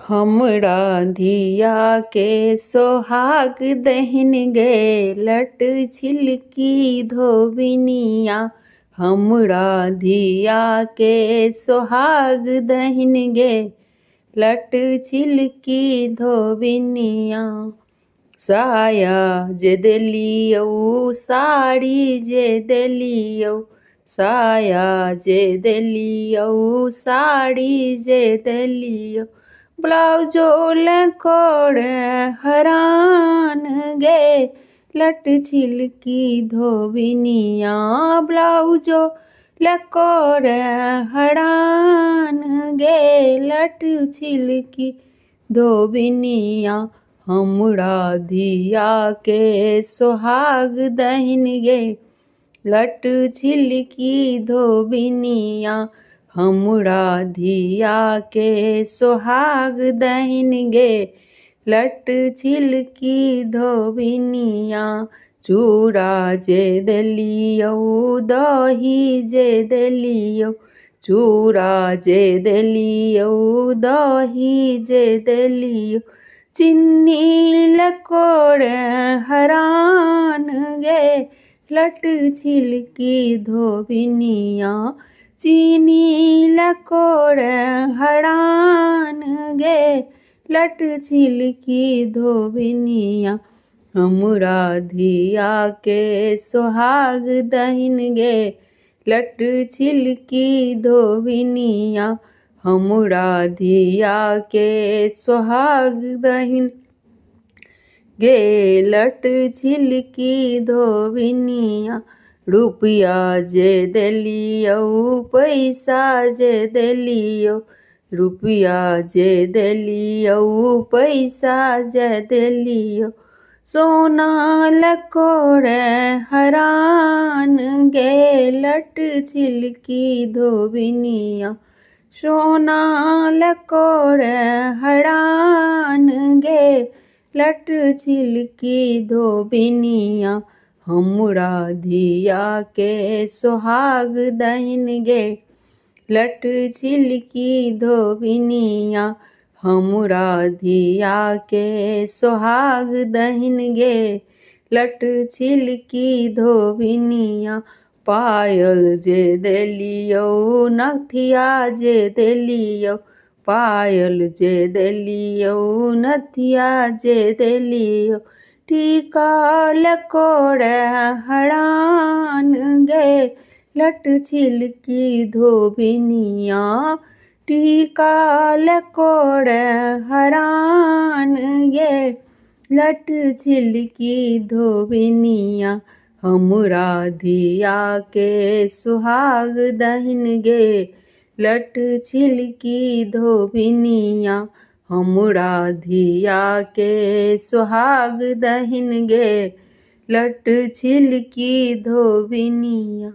हमरा धिया के सोहाग दहिन गे लट छिलकी धोबिनिया। हमरा धिया के सोहाग दहिन गे लट छिलकी धोबिनिया। साया जे देलियौ साड़ी जे देलियौ, साया जे देलियौ साड़ी जे देलियौ, ब्लाउजो लकोड़ हरान गे लट छिलकी धोबिनिया। ब्लाउजो लकोड़ हरान गे लट छिलकी धोबिनिया। हमरा धिया के सोहाग दहिन गे लट छिलकी धोबिनिया। हमरा धिया के सोहाग दहिन गे लट छिलकी धोबिनिया। चूड़ा जे देलियौ दही जे देलियौ, चूड़ा जे देलियौ दही जे देलियौ, चिन्नी लकोड़ हरान गे लट छिलकी धोबिनिया। चीनी लकोड़ हरान गे लट छिलकी धोबिनिया। हमरा धिया के सोहाग दहिन गे लट छिलकी धोबिनिया। हमरा धिया के सोहाग दहिन गे लट छिलकी धोबिनिया। रुपया जे देलियौ पैसा जे देलियौ, रुपया जे देलियौ पैसा जे देलियौ, सोना लकोड़ हरान गे लट छिलकी धोबिनिया। सोना लकोड़ हरान गे लट छिलकी धोबिनिया। हमरा धिया के सोहाग दहिन गे लट छिलकी धोबिनिया। हमरा धिया के सोहाग दहिन गे लट छिलकी धोबिनिया। पायल जे देलियौ नथिया जे देलियौ, पायल जे देलियौ नथिया जे देलियौ, टीका लकोड़ हरान गे लट छिलकी धोबिनिया। टीका लकोड़ हरान गे लट छिलकी धोबिनिया। हमरा धिया के सोहाग दहिन गे लट छिलकी धोबिनिया। हमरा धिया के सोहाग दहिन गे लट छिलकी धोबिनिया।